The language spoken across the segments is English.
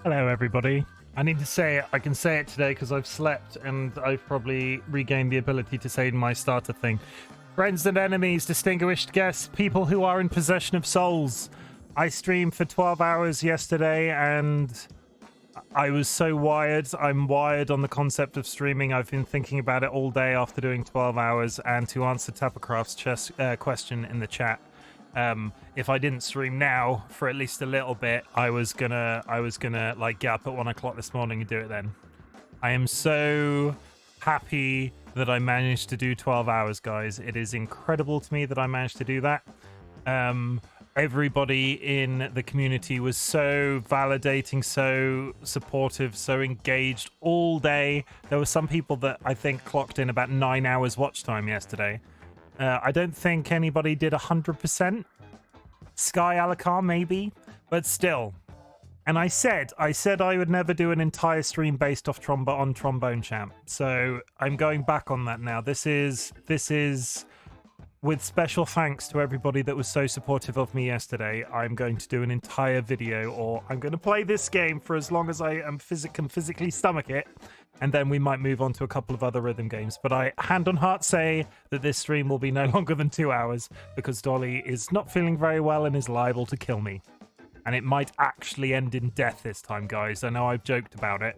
Hello, everybody. I need to say it. I can say it today because I've slept and I've probably regained the ability to say my starter thing. Friends and enemies, distinguished guests, people who are in possession of souls. I streamed for 12 hours yesterday and I was so wired. I'm wired on the concept of streaming. I've been thinking about it all day after doing 12 hours. And to answer Tappercraft's question in the chat, if I didn't stream now for at least a little bit, I was gonna like get up at 1 o'clock this morning and do it then. I am so happy that I managed to do 12 hours, guys. It is incredible to me that I managed to do that. Everybody in the community was so validating, so supportive, so engaged all day. There were some people that I think clocked in about 9 hours watch time yesterday. I don't think anybody did 100%. Sky Alakar, maybe, but still. And I said I would never do an entire stream based off Trombone Champ. So I'm going back on that now. This is with special thanks to everybody that was so supportive of me yesterday. I'm going to do an entire video, or I'm going to play this game for as long as I can physically stomach it. And then we might move on to a couple of other rhythm games. But I, hand on heart, say that this stream will be no longer than 2 hours because Dolly is not feeling very well and is liable to kill me. And it might actually end in death this time, guys. I know I've joked about it.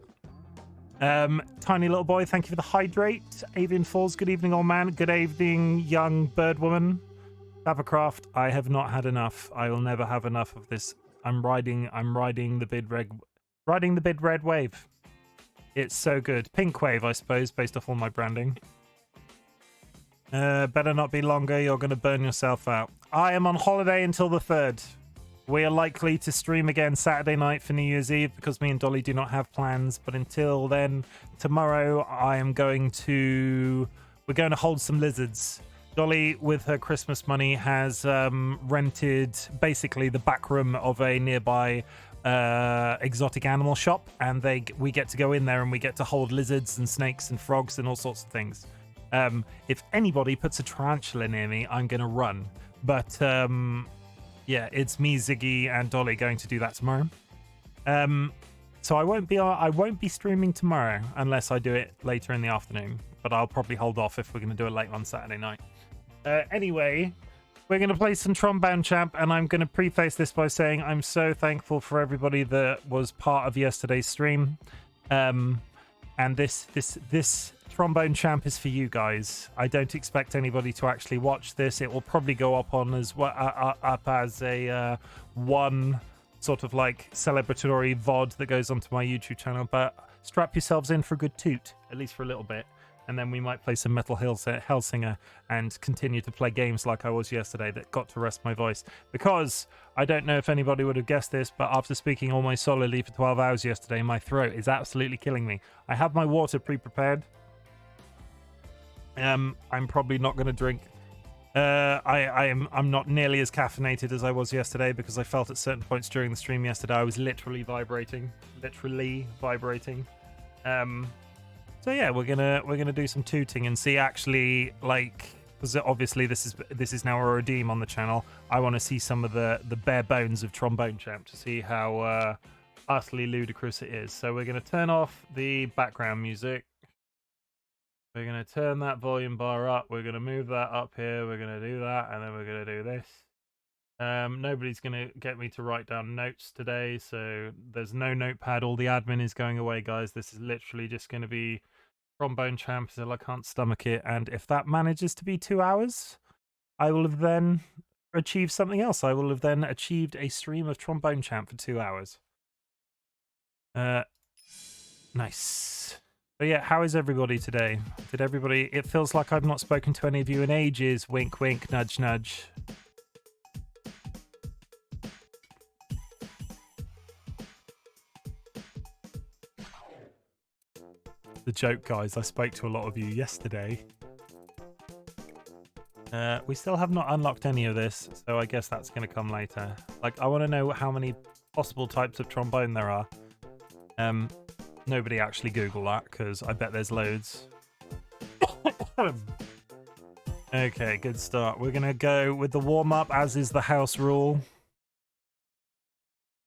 Tiny little boy, thank you for the hydrate. Avian Falls, good evening, old man. Good evening, young bird woman. Tappercraft, I have not had enough. I will never have enough of this. I'm riding the bid red wave. It's so good. Pink wave, I suppose, based off all my branding. Better not be longer. You're going to burn yourself out. I am on holiday until the 3rd. We are likely to stream again Saturday night for New Year's Eve because me and Dolly do not have plans. But until then, tomorrow we're going to hold some lizards. Dolly, with her Christmas money, has rented basically the back room of a nearby exotic animal shop, and we get to go in there and we get to hold lizards and snakes and frogs and all sorts of things. If anybody puts a tarantula near me, I'm gonna run. But yeah, it's me, Ziggy, and Dolly going to do that tomorrow. So I won't be streaming tomorrow unless I do it later in the afternoon. But I'll probably hold off if we're going to do it late on Saturday night. Anyway, we're going to play some Trombone Champ, and I'm going to preface this by saying I'm so thankful for everybody that was part of yesterday's stream. And this Trombone Champ is for you guys. I don't expect anybody to actually watch this. It will probably go up on as up as a one sort of like celebratory VOD that goes onto my YouTube channel. But strap yourselves in for a good toot, at least for a little bit. And then we might play some Metal Hellsinger and continue to play games like I was yesterday that got to rest my voice. Because I don't know if anybody would have guessed this, but after speaking almost solidly for 12 hours yesterday, my throat is absolutely killing me. I have my water pre-prepared. I'm probably not going to drink. I'm not nearly as caffeinated as I was yesterday because I felt at certain points during the stream yesterday I was literally vibrating. So yeah, we're gonna do some tooting and see actually, like, because obviously this is now a redeem on the channel. I want to see some of the bare bones of Trombone Champ to see how utterly ludicrous it is. So we're gonna turn off the background music. We're going to turn that volume bar up. We're going to move that up here. We're going to do that. And then we're going to do this. Nobody's going to get me to write down notes today. So there's no notepad. All the admin is going away, guys. This is literally just going to be Trombone Champ until I can't stomach it. And if that manages to be 2 hours, I will have then achieved something else. I will have then achieved a stream of Trombone Champ for 2 hours. Nice. But yeah, how is everybody today? It feels like I've not spoken to any of you in ages. Wink, wink, nudge, nudge. The joke, guys, I spoke to a lot of you yesterday. We still have not unlocked any of this, so I guess that's going to come later. Like, I want to know how many possible types of trombone there are. Nobody actually Google that, because I bet there's loads. Okay, good start. We're going to go with the warm-up, as is the house rule.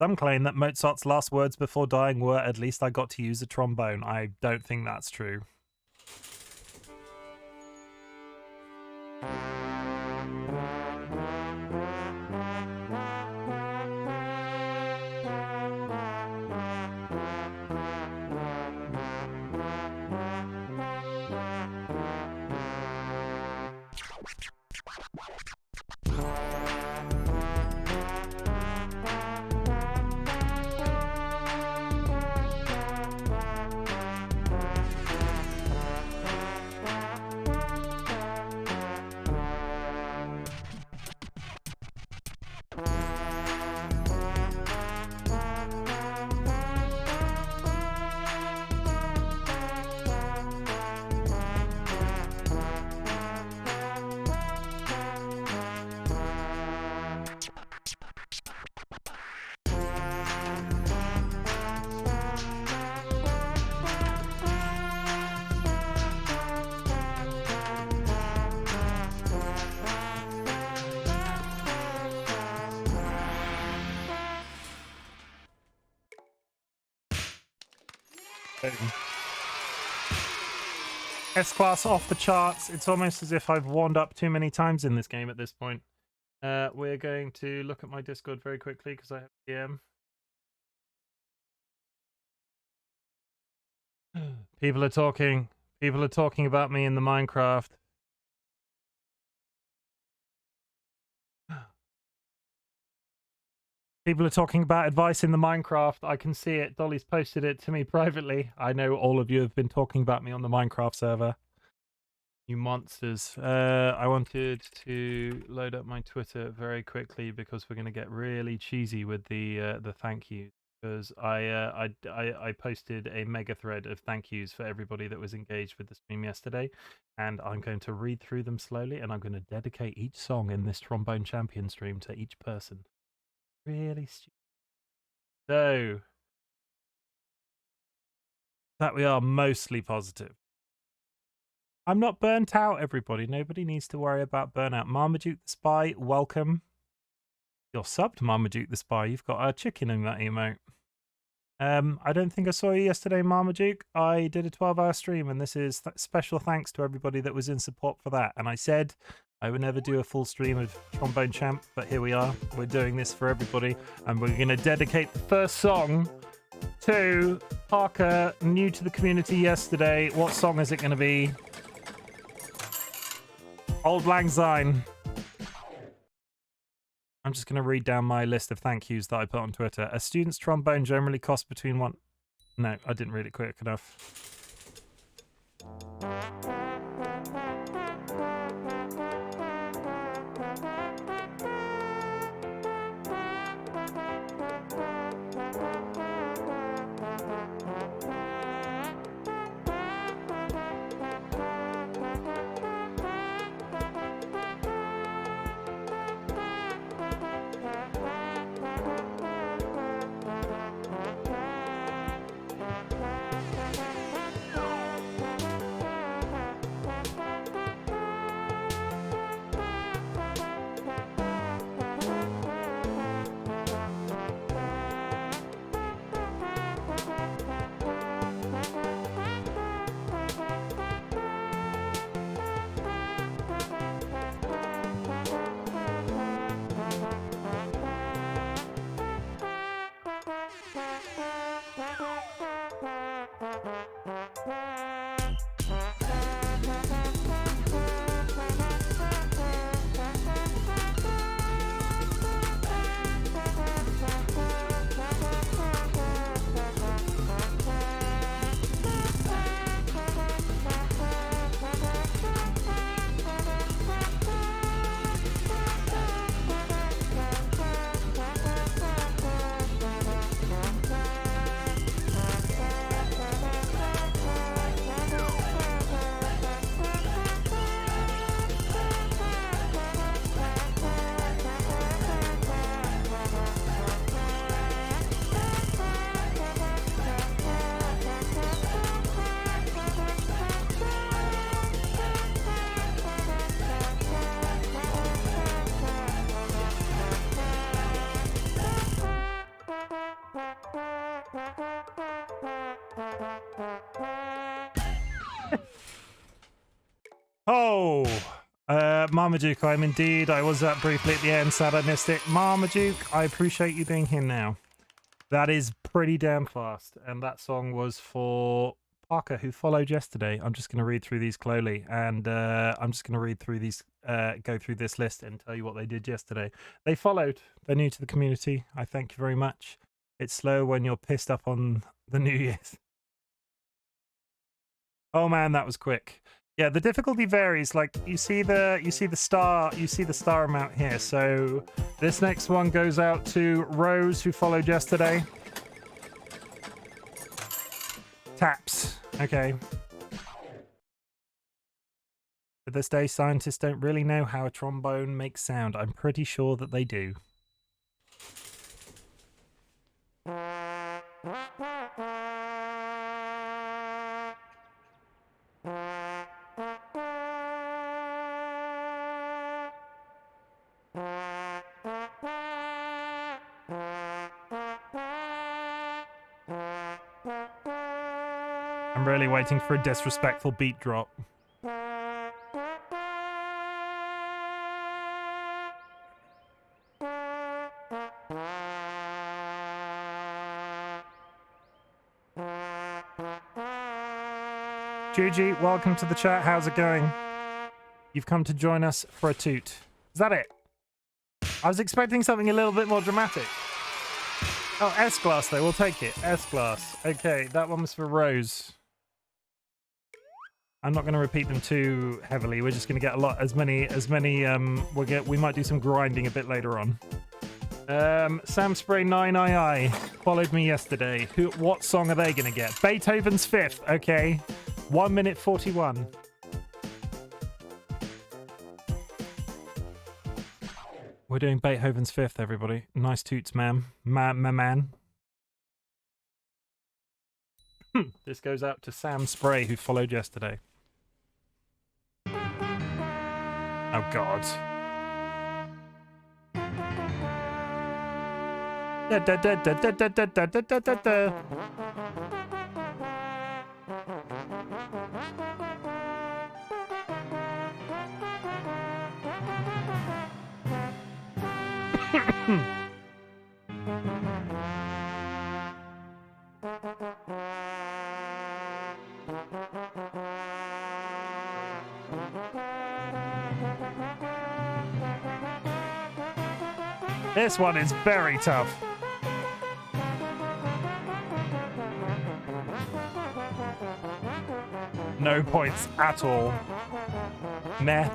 Some claim that Mozart's last words before dying were, "At least I got to use a trombone." I don't think that's true. S-Class off the charts. It's almost as if I've warmed up too many times in this game at this point. We're going to look at my Discord very quickly because I have DM. People are talking about me in the Minecraft. People are talking about advice in the Minecraft. I can see it. Dolly's posted it to me privately. I know all of you have been talking about me on the Minecraft server. You monsters. I wanted to load up my Twitter very quickly because we're going to get really cheesy with the thank you. Because I posted a mega thread of thank yous for everybody that was engaged with the stream yesterday. And I'm going to read through them slowly. And I'm going to dedicate each song in this Trombone Champion stream to each person. Really stupid. So that we are mostly positive. I'm not burnt out, everybody. Nobody needs to worry about burnout. Marmaduke the Spy, welcome. You're subbed, Marmaduke the Spy. You've got a chicken in that emote. I don't think I saw you yesterday, Marmaduke. I did a 12-hour stream, and this is special thanks to everybody that was in support for that. And I said I would never do a full stream of Trombone Champ, but here we are. We're doing this for everybody, and we're going to dedicate the first song to Parker, new to the community yesterday. What song is it going to be? Old Lang Syne. I'm just going to read down my list of thank yous that I put on Twitter. A student's trombone generally costs between one... No, I didn't read it quick enough. Oh, Marmaduke, I'm indeed. I was up briefly at the end, sad I missed it. Marmaduke, I appreciate you being here now. That is pretty damn fast. And that song was for Parker, who followed yesterday. I'm just going to read through these slowly, and I'm just going to read through these, go through this list and tell you what they did yesterday. They followed. They're new to the community. I thank you very much. It's slow when you're pissed up on the New Year's. Oh man, that was quick. Yeah, the difficulty varies. Like you see the star amount here. So this next one goes out to Rose, who followed yesterday. Taps. Okay. To this day, scientists don't really know how a trombone makes sound. I'm pretty sure that they do. I'm really waiting for a disrespectful beat drop. Juji, welcome to the chat. How's it going? You've come to join us for a toot. Is that it? I was expecting something a little bit more dramatic. Oh, S-Glass though. We'll take it. S-Glass. Okay, that one was for Rose. I'm not going to repeat them too heavily. We're just going to get as many. We might do some grinding a bit later on. Sam Spray 9II followed me yesterday. What song are they going to get? Beethoven's Fifth. Okay, 1 minute 41. We're doing Beethoven's Fifth, everybody. Nice toots, ma'am. Man. This goes out to Sam Spray, who followed yesterday. Oh, God. This one is very tough. No points at all. Meh.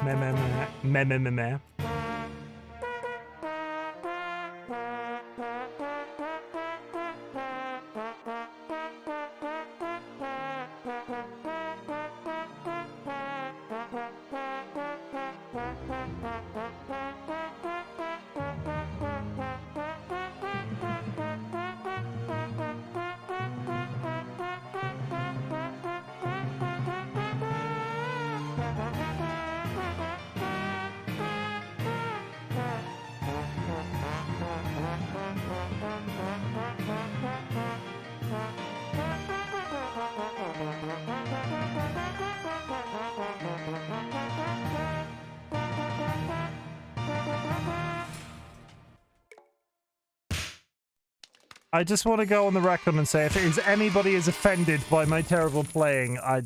I just want to go on the record and say, if anybody is offended by my terrible playing, I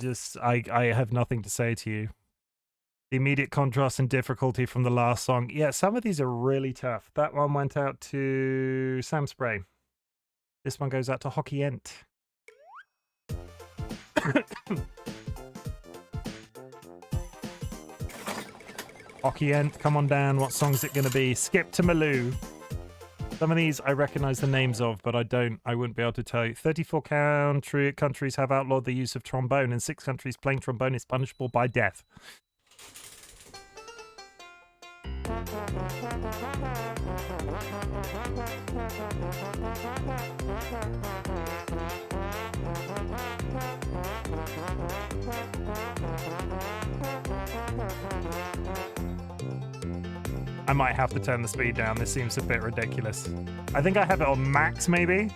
have nothing to say to you. The immediate contrast and difficulty from the last song. Yeah, some of these are really tough. That one went out to Sam Spray. This one goes out to Hockey Ent. Hockey Ent, come on down. What song's it going to be? Skip to Malou. Some of these I recognize the names of, but I wouldn't be able to tell you. 34 countries have outlawed the use of trombone. In 6 countries, playing trombone is punishable by death. I might have to turn the speed down. This seems a bit ridiculous. I think I have it on max, maybe.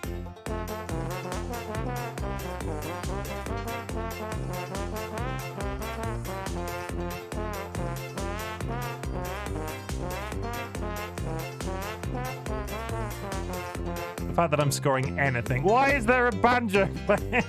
The fact that I'm scoring anything. Why is there a banjo playing?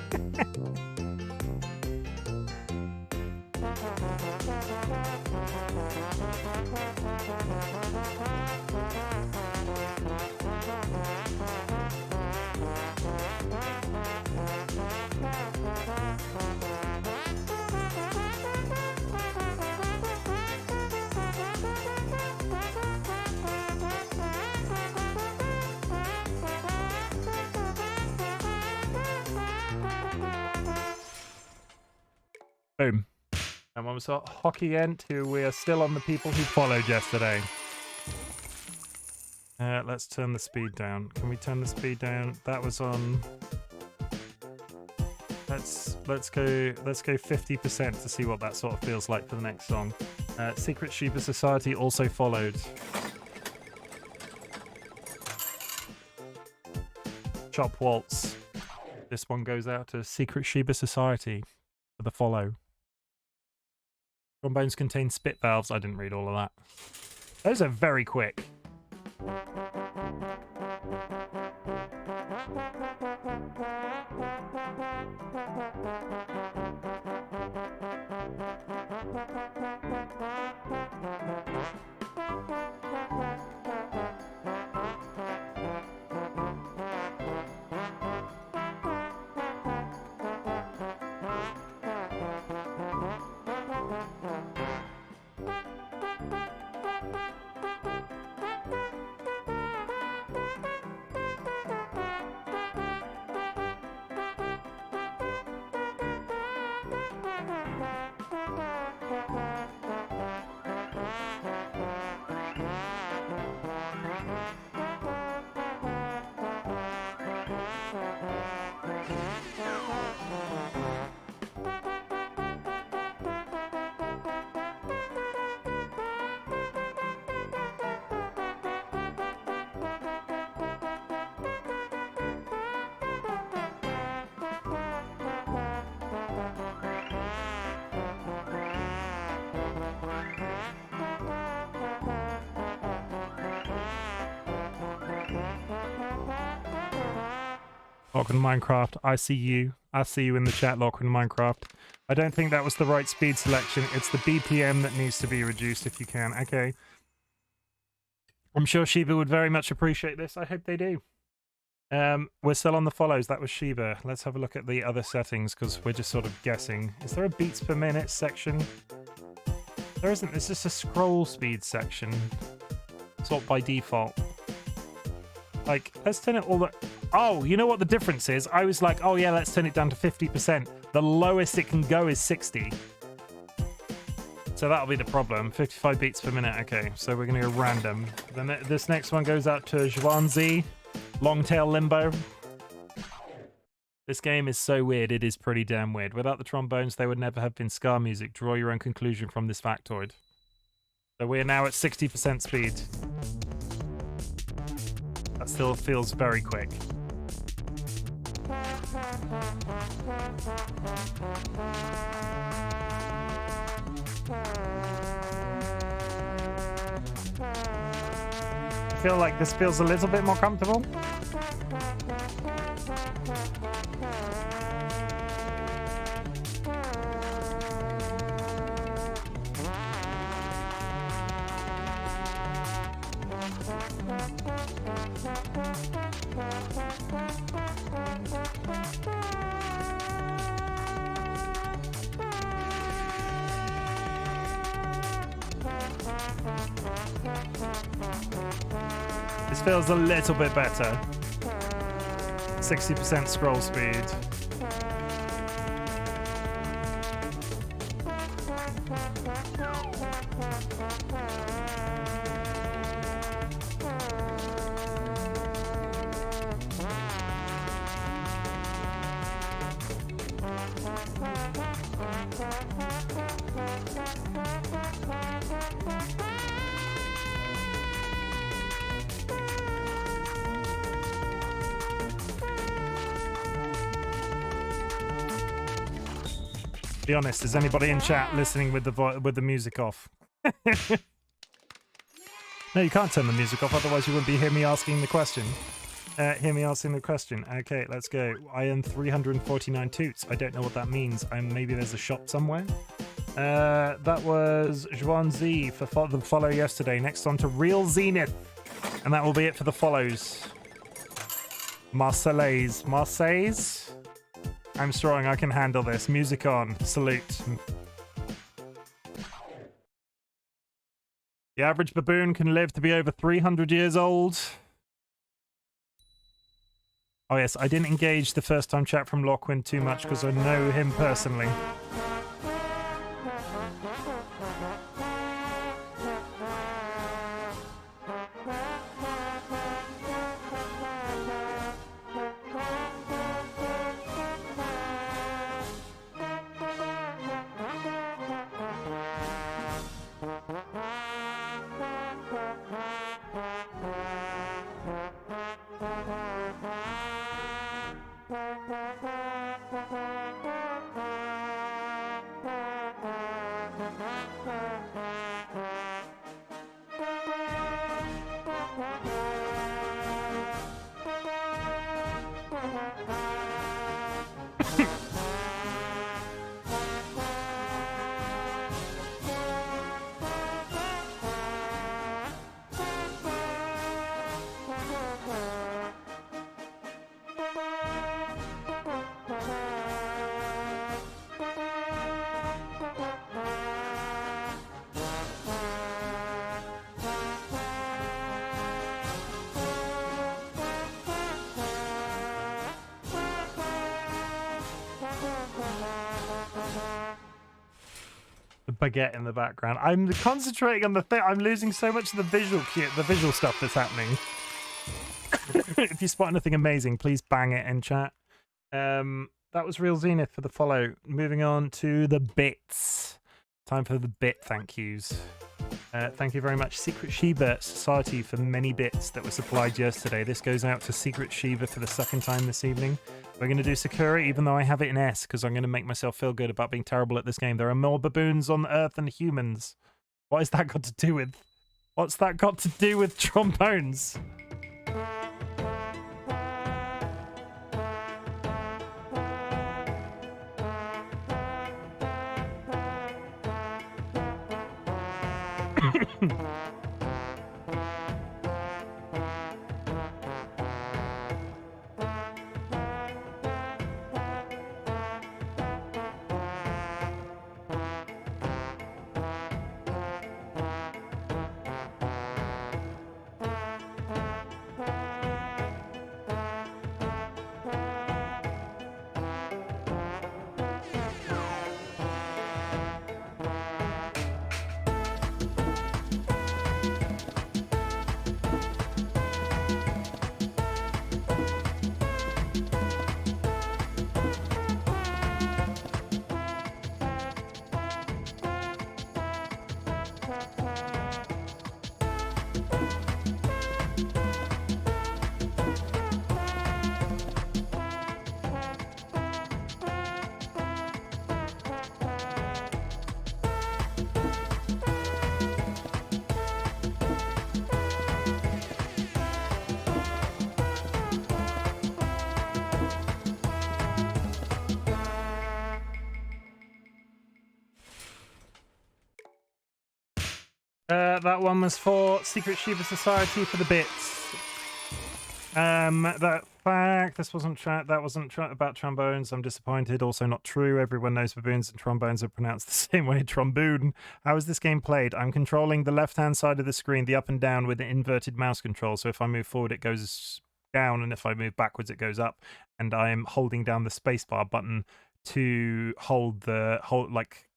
Boom. And one was Hockey Ent, who we are still on the people who followed yesterday. Let's turn the speed down. Can we turn the speed down? That was on. Let's go 50% to see what that sort of feels like for the next song. Secret Sheba Society also followed. Chop Waltz. This one goes out to Secret Sheba Society for the follow. Trombones contain spit valves. I didn't read all of that. Those are very quick. Lachlan Minecraft, I see you. I see you in the chat, Lachlan Minecraft. I don't think that was the right speed selection. It's the BPM that needs to be reduced if you can. Okay. I'm sure Sheba would very much appreciate this. I hope they do. We're still on the follows. That was Sheba. Let's have a look at the other settings because we're just sort of guessing. Is there a beats per minute section? There isn't. There's just a scroll speed section. Sort by default. Like, let's turn it all the... Oh, you know what the difference is? I was like, oh yeah, let's turn it down to 50%. The lowest it can go is 60. So that'll be the problem. 55 beats per minute. Okay, so we're going to go random. Then this next one goes out to Zhuanzi. Longtail Limbo. This game is so weird, it is pretty damn weird. Without the trombones, there would never have been ska music. Draw your own conclusion from this factoid. So we're now at 60% speed. That still feels very quick. I feel like this feels a little bit more comfortable. This feels a little bit better. 60% scroll speed. Be honest, is anybody in chat listening with the music off? No, you can't turn the music off, otherwise you wouldn't be hearing me asking the question. Hear me asking the question. Okay, let's go. I earn 349 toots. I don't know what that means. Maybe there's a shop somewhere. That was Juan Z for the follow yesterday. Next on to Real Zenith. And that will be it for the follows. Marseilles. I'm strong. I can handle this. Music on. Salute. The average baboon can live to be over 300 years old. Oh yes, I didn't engage the first time chat from Lachlan too much because I know him personally. Baguette in the background. I'm concentrating on the thing. I'm losing so much of the visual stuff that's happening. If you spot anything amazing, please bang it in chat. That was Real Zenith for the follow. Moving on to the bits. Time for the bit thank yous. Thank you very much, Secret Shiva Society, for many bits that were supplied yesterday. This goes out to Secret Shiva for the second time this evening. We're going to do Sakura, even though I have it in S, because I'm going to make myself feel good about being terrible at this game. There are more baboons on Earth than humans. What has that got to do with? What's that got to do with trombones? That one was for Secret Shiva Society for the bits. That fact, this wasn't that wasn't about trombones. I'm disappointed. Also not true. Everyone knows baboons and trombones are pronounced the same way. Trombone. How is this game played? I'm controlling the left-hand side of the screen, the up and down, with an inverted mouse control. So if I move forward, it goes down, and if I move backwards, it goes up. And I'm holding down the spacebar button to hold like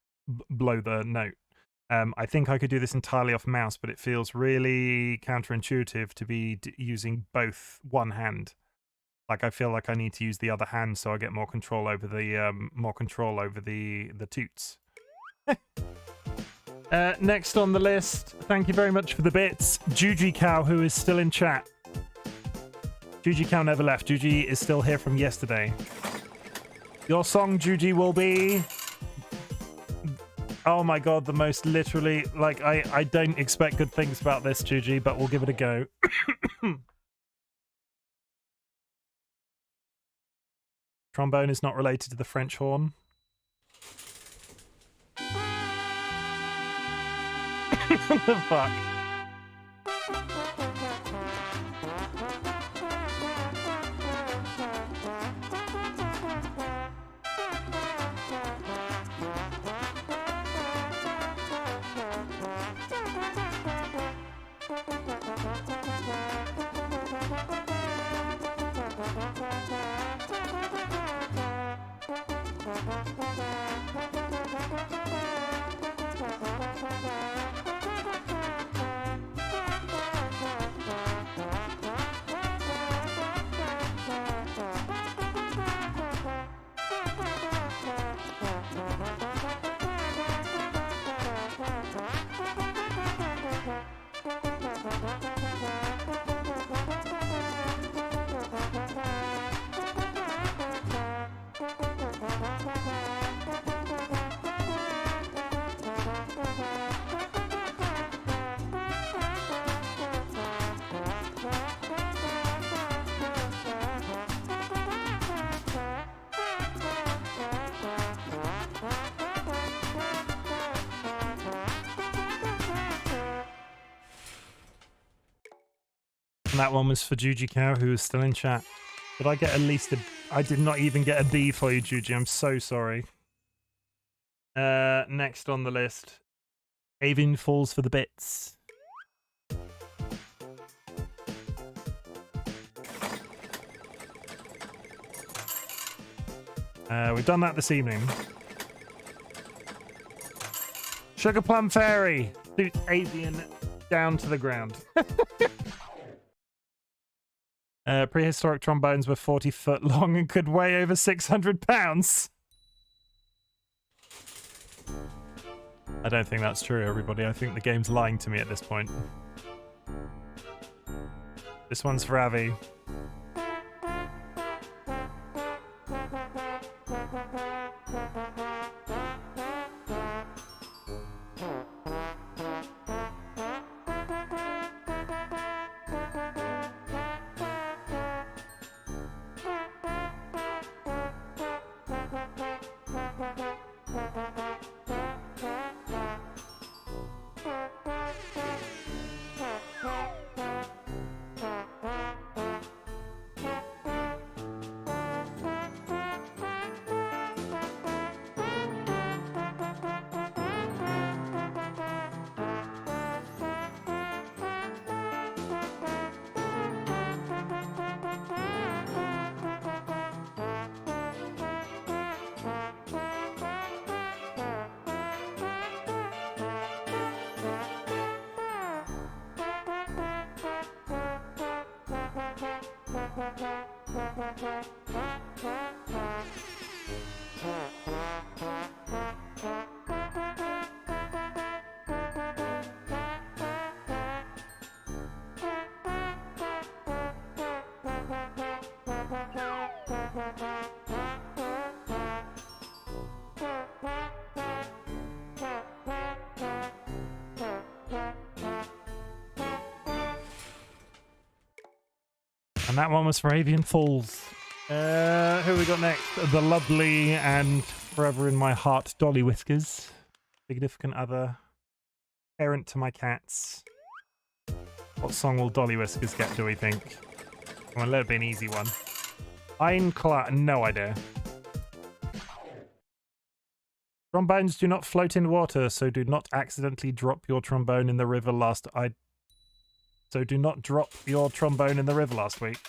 blow the note. I think I could do this entirely off mouse, but it feels really counterintuitive to be using one hand. Like I feel like I need to use the other hand so I get more control over the toots. Next on the list, thank you very much for the bits, Juji Cow, who is still in chat. Juji Cow never left. Juji is still here from yesterday. Your song, Juji, will be... Oh my god, the most literally, like, I don't expect good things about this, Juji, but we'll give it a go. Trombone is not related to the French horn. What the fuck? And that one was for Juji Cow, who is still in chat. Did I get at least a... I did not even get a B for you, Juji. I'm so sorry. Next on the list. Avian Falls for the bits. We've done that this evening. Sugar Plum Fairy. Suit Avian down to the ground. Prehistoric trombones were 40 foot long and could weigh over 600 pounds. I don't think that's true, everybody. I think the game's lying to me at this point. This one's for Avi. And that one was for Avian Falls. Who we got next? The lovely and forever in my heart, DollyWhiskers. Significant other. Parent to my cats. What song will DollyWhiskers get, do we think? Come on, let it be an easy one. No idea. Trombones do not float in water, so do not accidentally drop your trombone in the river So do not drop your trombone in the river last week.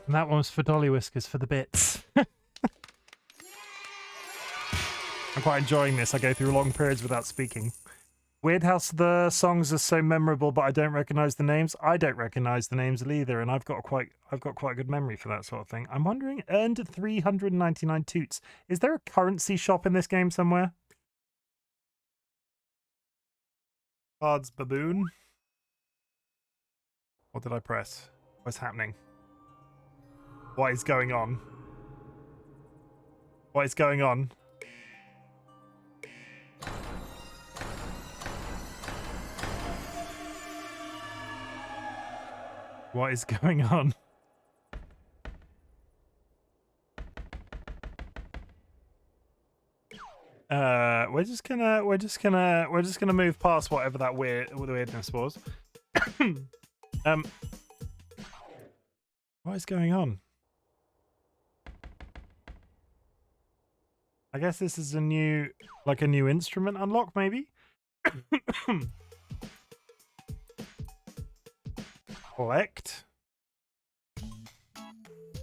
And that one was for DollyWhiskers for the bits. I'm quite enjoying this. I go through long periods without speaking. Weird how the songs are so memorable, but I don't recognize the names. I don't recognize the names either, and I've got quite a good memory for that sort of thing. I'm wondering, earned 399 toots. Is there a currency shop in this game somewhere? Cards baboon. What did I press? What's happening? What is going on? What is going on? What is going on? We're just gonna move past whatever that weirdness was. What is going on? I guess this is a new instrument unlock, maybe? Collect.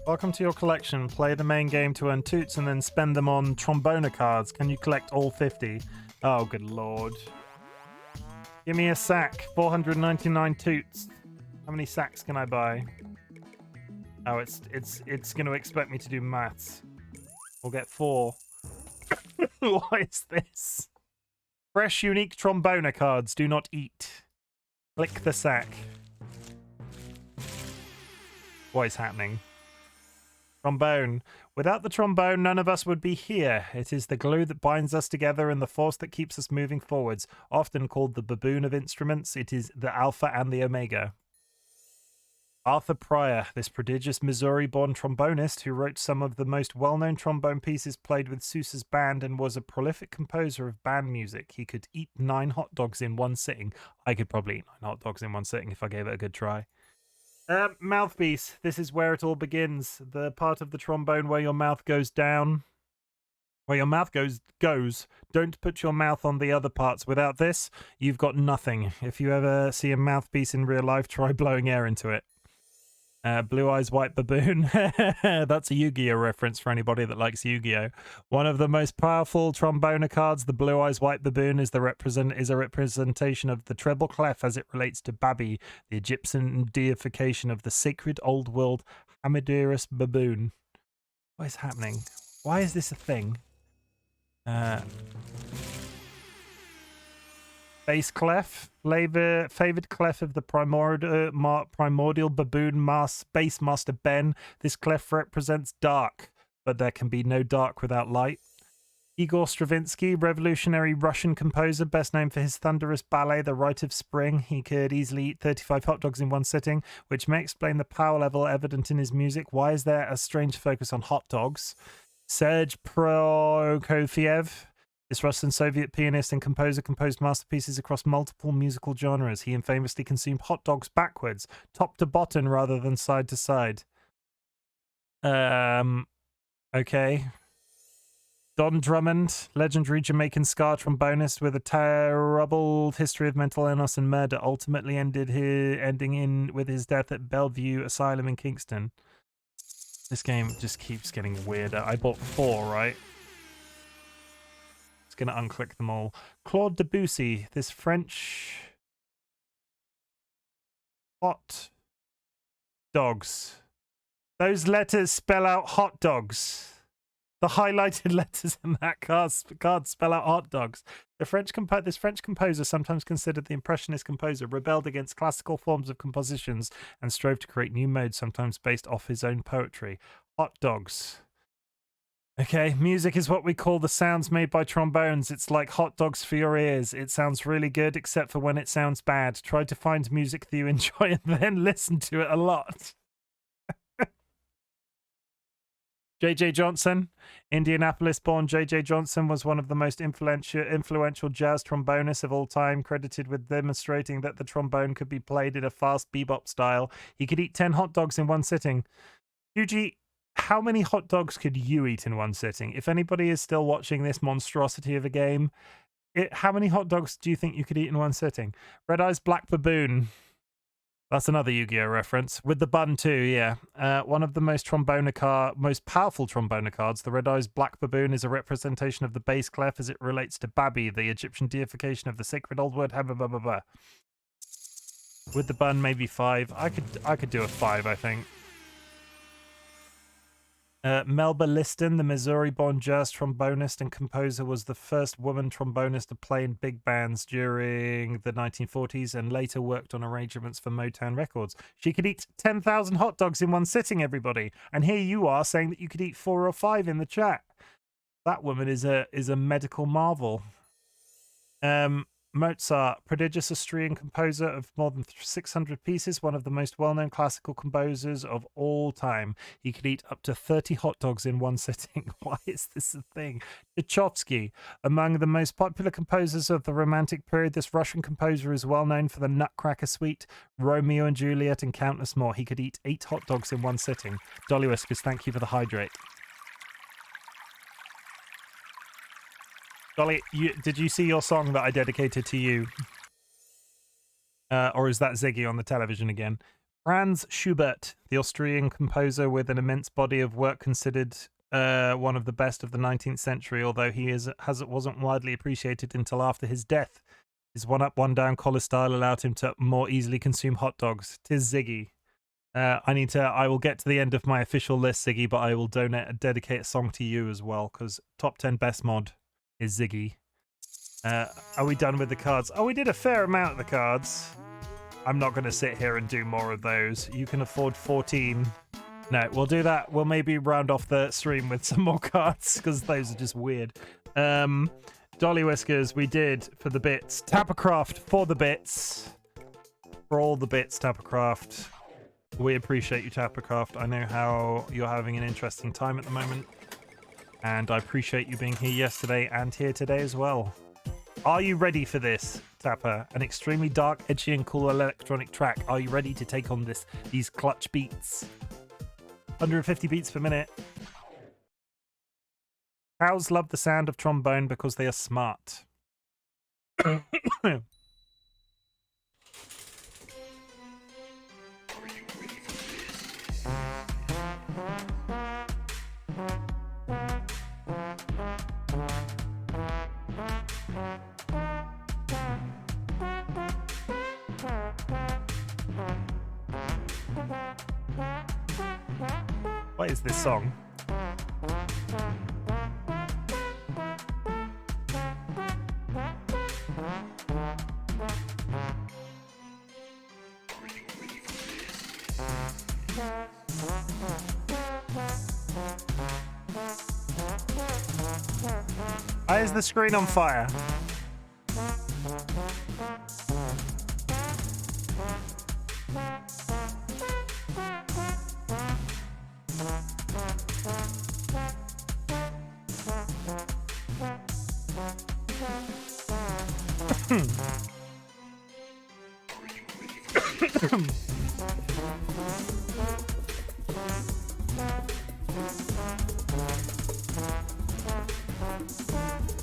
Welcome to your collection. Play the main game to earn toots and then spend them on trombone cards. Can you collect all 50? Oh, good lord. Give me a sack. 499 toots. How many sacks can I buy? Oh, it's going to expect me to do maths. We'll get 4. What is this? Fresh, unique trombone cards. Do not eat. Click the sack. What is happening? Trombone. Without the trombone, none of us would be here. It is the glue that binds us together and the force that keeps us moving forwards. Often called the baboon of instruments, it is the alpha and the omega. Arthur Pryor, this prodigious Missouri-born trombonist who wrote some of the most well-known trombone pieces, played with Sousa's band, and was a prolific composer of band music. He could eat 9 hot dogs in one sitting. I could probably eat 9 hot dogs in one sitting if I gave it a good try. Mouthpiece. This is where it all begins. The part of the trombone where your mouth goes down. Where your mouth goes. Don't put your mouth on the other parts. Without this, you've got nothing. If you ever see a mouthpiece in real life, try blowing air into it. Blue Eyes White Baboon. That's a Yu-Gi-Oh reference for anybody that likes Yu-Gi-Oh. One of the most powerful trombone cards, the Blue Eyes White Baboon, is a representation of the treble clef as it relates to Babi, the Egyptian deification of the sacred old world Hamidirus baboon. What is happening? Why is this a thing? Bass clef, favored clef of the primordial baboon bass master Ben. This clef represents dark, but there can be no dark without light. Igor Stravinsky, revolutionary Russian composer, best known for his thunderous ballet, The Rite of Spring. He could easily eat 35 hot dogs in one sitting, which may explain the power level evident in his music. Why is there a strange focus on hot dogs? Serge Prokofiev. This Russian Soviet pianist and composer composed masterpieces across multiple musical genres. He infamously consumed hot dogs backwards, top to bottom rather than side to side. Okay. Don Drummond, legendary Jamaican ska trombonist with a troubled history of mental illness and murder, ultimately ending with his death at Bellevue Asylum in Kingston. This game just keeps getting weirder. I bought 4, right? Going to unclick them all. Claude Debussy, this French hot dogs. Those letters spell out hot dogs. The highlighted letters in that card spell out hot dogs. This French composer, sometimes considered the Impressionist composer, rebelled against classical forms of compositions and strove to create new modes, sometimes based off his own poetry. Hot dogs. Okay, music is what we call the sounds made by trombones. It's like hot dogs for your ears. It sounds really good, except for when it sounds bad. Try to find music that you enjoy and then listen to it a lot. J.J. Johnson, Indianapolis-born J.J. Johnson, was one of the most influential jazz trombonists of all time, credited with demonstrating that the trombone could be played in a fast bebop style. He could eat 10 hot dogs in one sitting. Yuji, how many hot dogs could you eat in one sitting? If anybody is still watching this monstrosity of a game, how many hot dogs do you think you could eat in one sitting? Red Eyes Black Baboon. That's another Yu-Gi-Oh reference. With the bun too, yeah. One of the most powerful trombone cards, the Red Eyes Black Baboon, is a representation of the bass clef as it relates to Babi, the Egyptian deification of the sacred old word. With the bun, maybe 5. I could do a 5, I think. Melba Liston, the Missouri-born jazz trombonist and composer, was the first woman trombonist to play in big bands during the 1940s and later worked on arrangements for Motown Records. She could eat 10,000 hot dogs in one sitting, everybody. And here you are saying that you could eat 4 or 5 in the chat. That woman is a medical marvel. Mozart, prodigious Austrian composer of more than 600 pieces, one of the most well-known classical composers of all time. He could eat up to 30 hot dogs in one sitting. Why is this a thing? Tchaikovsky, among the most popular composers of the Romantic period, this Russian composer is well known for the Nutcracker Suite, Romeo and Juliet, and countless more. He could eat 8 hot dogs in one sitting. DollyWhiskers, thank you for the hydrate. Dolly, did you see your song that I dedicated to you? Or is that Ziggy on the television again? Franz Schubert, the Austrian composer with an immense body of work, considered one of the best of the 19th century, although he wasn't widely appreciated until after his death. His one-up, one-down collar style allowed him to more easily consume hot dogs. 'Tis Ziggy. I will get to the end of my official list, Ziggy, but I will dedicate a song to you as well, because top 10 best mod is Ziggy. Are we done with the cards? Oh, we did a fair amount of the cards. I'm not going to sit here and do more of those. You can afford 14. No, we'll do that. We'll maybe round off the stream with some more cards because those are just weird. DollyWhiskers, we did for the bits. Tappercraft for the bits. For all the bits, Tappercraft. We appreciate you, Tappercraft. I know how you're having an interesting time at the moment. And I appreciate you being here yesterday and here today as well. Are you ready for this, Tapper? An extremely dark, edgy, and cool electronic track. Are you ready to take on these clutch beats? 150 beats per minute. Cows love the sound of trombone because they are smart. What is this song? Why is the screen on fire?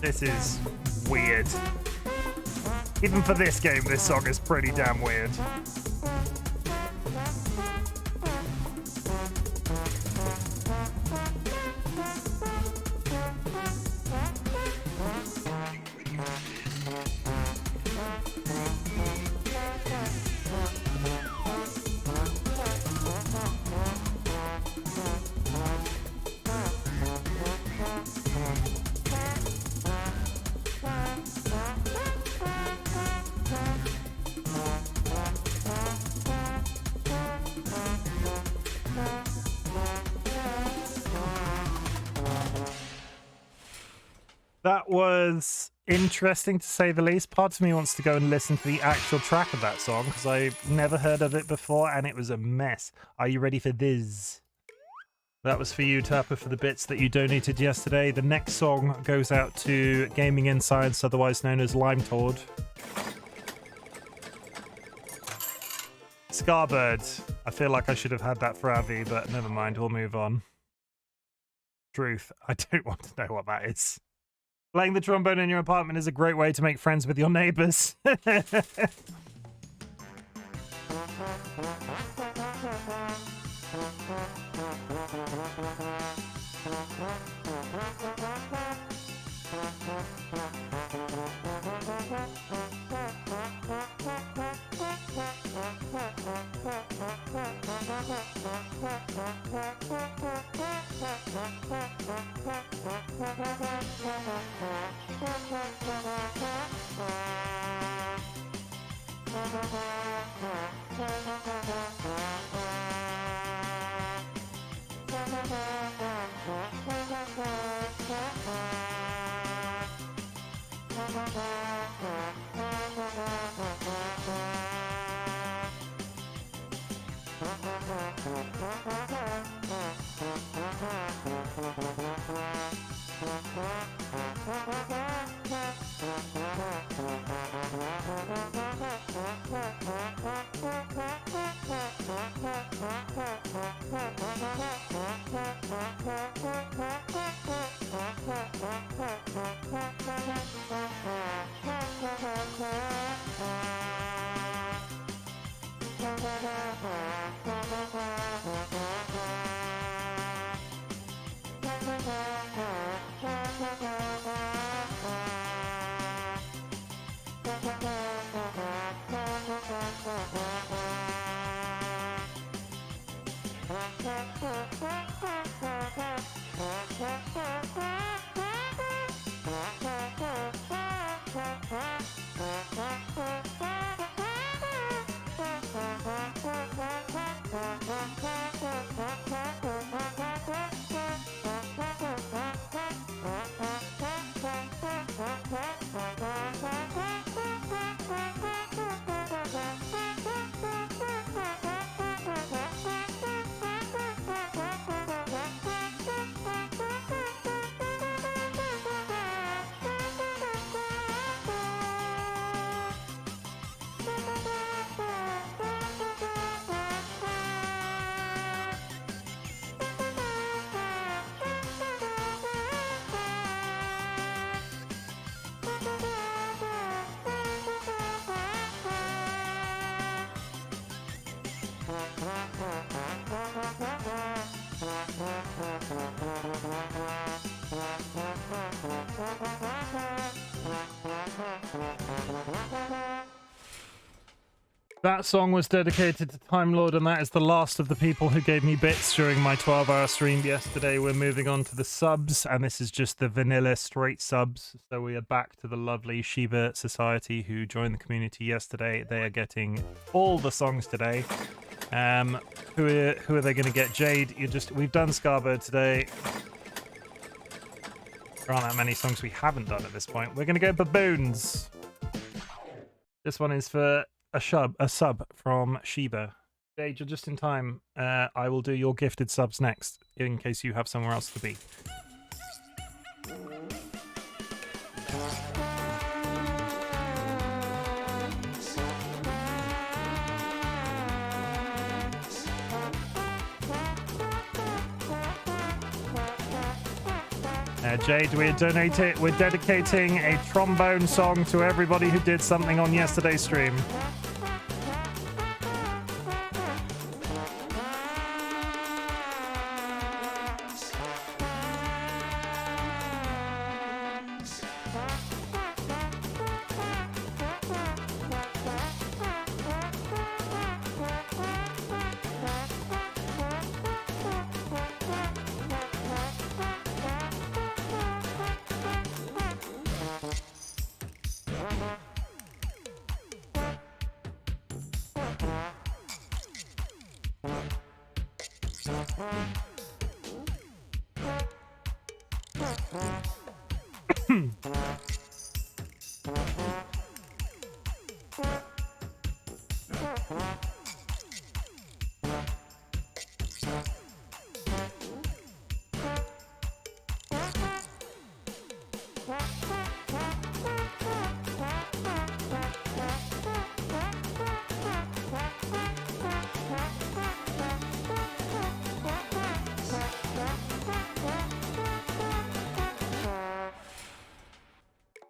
This is weird. Even for this game, this song is pretty damn weird. That was interesting to say the least. Part of me wants to go and listen to the actual track of that song because I've never heard of it before and it was a mess. Are you ready for this? That was for you, Tapper, for the bits that you donated yesterday. The next song goes out to Gaming in Science, otherwise known as Lime Tord. Scarbird. I feel like I should have had that for Avi, but never mind, we'll move on. Truth. I don't want to know what that is. Playing the trombone in your apartment is a great way to make friends with your neighbors. That song was dedicated to Time Lord, and that is the last of the people who gave me bits during my 12-hour stream yesterday. We're moving on to the subs, and this is just the vanilla straight subs. So we are back to the lovely Shiba Society who joined the community yesterday. They are getting all the songs today. Who are they going to get? Jade, we've done Scarbird today. There aren't that many songs we haven't done at this point. We're going to go Baboons. This one is for a sub from Shiba. Jade, you're just in time. I will do your gifted subs next, in case you have somewhere else to be. Jade, we're dedicating a trombone song to everybody who did something on yesterday's stream.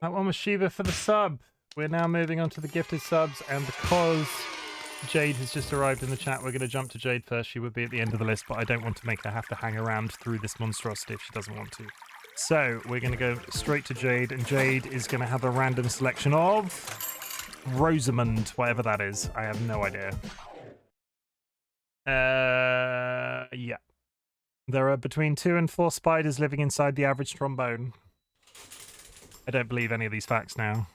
That one was Shiva for the sub. We're now moving on to the gifted subs, and because Jade has just arrived in the chat. We're going to jump to Jade first. She would be at the end of the list, but I don't want to make her have to hang around through this monstrosity if she doesn't want to. So we're going to go straight to Jade, and Jade is going to have a random selection of Rosamund, whatever that is. I have no idea. Yeah. There are between 2 and 4 spiders living inside the average trombone. I don't believe any of these facts now.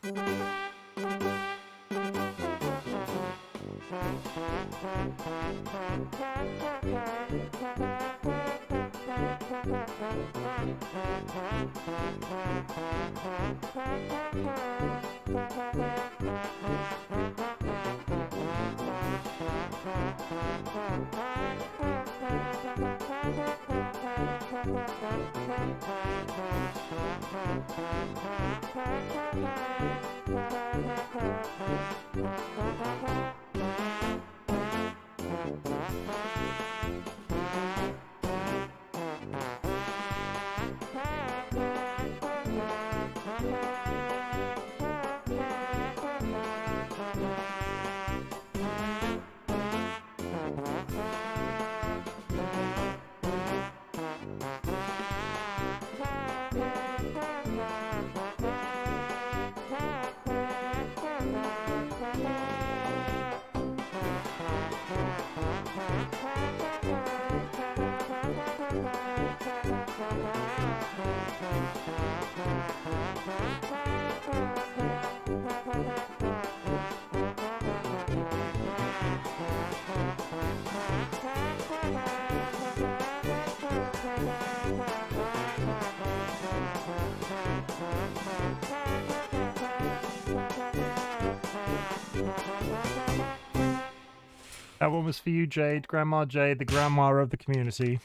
That one was for you, Jade. Grandma Jade, the grandma of the community.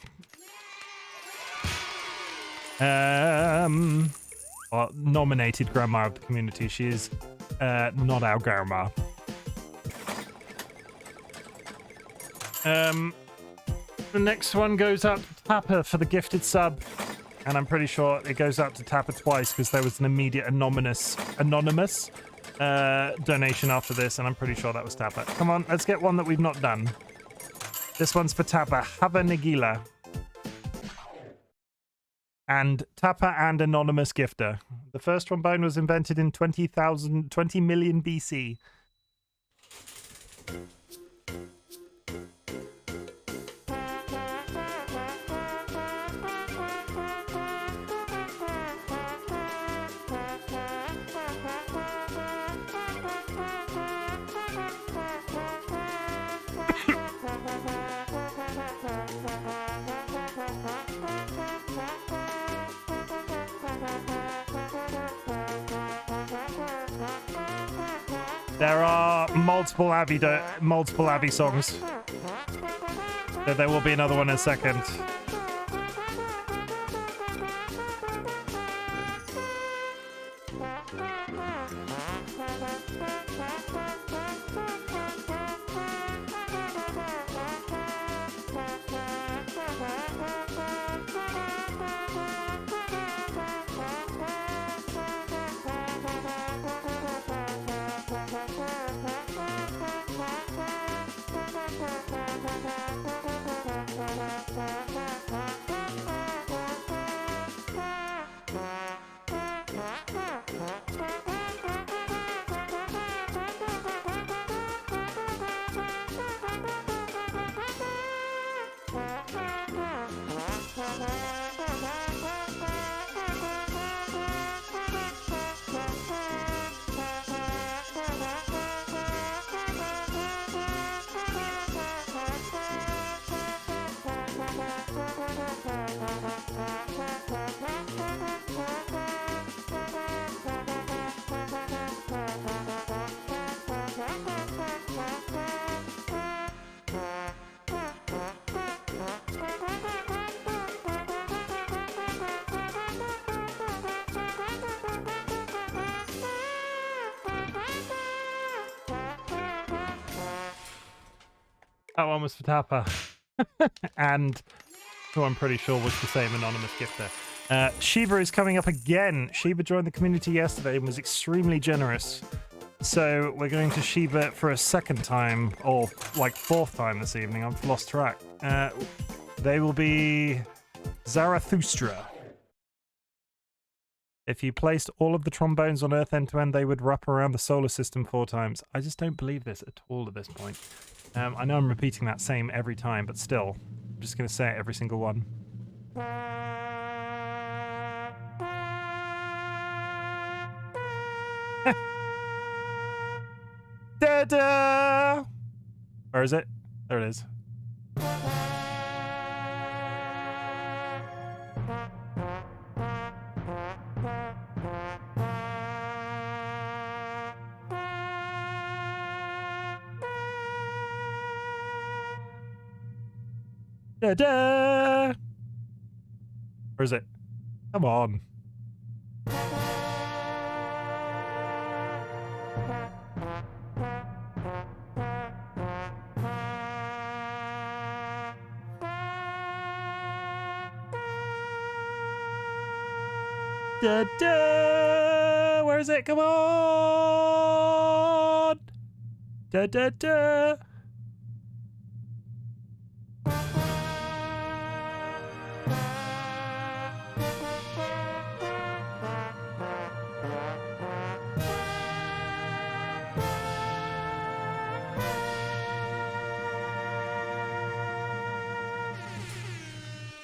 Well, nominated grandma of the community. She is not our grandma. The next one goes out to Tapper for the gifted sub. And I'm pretty sure it goes out to Tapper twice because there was an immediate anonymous donation after this, and I'm pretty sure that was Tapper. Come on, let's get one that we've not done. This one's for Tapper. Hava Nagila. And Tapper and anonymous gifter. The first trombone was invented in 20 million BC. There are multiple Abby songs. So there will be another one in a second. That one was for Tapper. And who I'm pretty sure was the same anonymous gifter. Sheba is coming up again. Sheba joined the community yesterday and was extremely generous So we're going to Shiva for a second time, or like fourth time this evening. I've lost track. They will be Zarathustra. If you placed all of the trombones on Earth end to end, they would wrap around the solar system 4 times. I just don't believe this at all at this point. I know I'm repeating that same every time, but still, I'm just going to say it every single one. Da-da! Where is it? There it is. Da-da! Where is it? Come on. Da-da! Where is it? Come on! Da-da-da!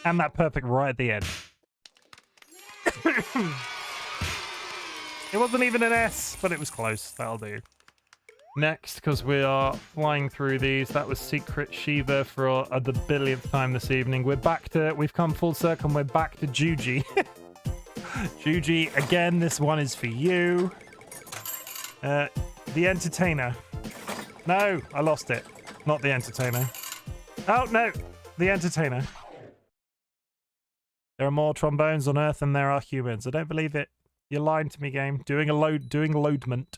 And that perfect right at the end. It wasn't even an S, but it was close. That'll do. Next, because we are flying through these, that was Secret Shiva for the billionth time this evening. We've come full circle and we're back to Juji. Juji, again, this one is for you. The Entertainer. No, I lost it. Not the Entertainer. Oh, no, the Entertainer. There are more trombones on Earth than there are humans. I don't believe it. You're lying to me, game. Doing loadment.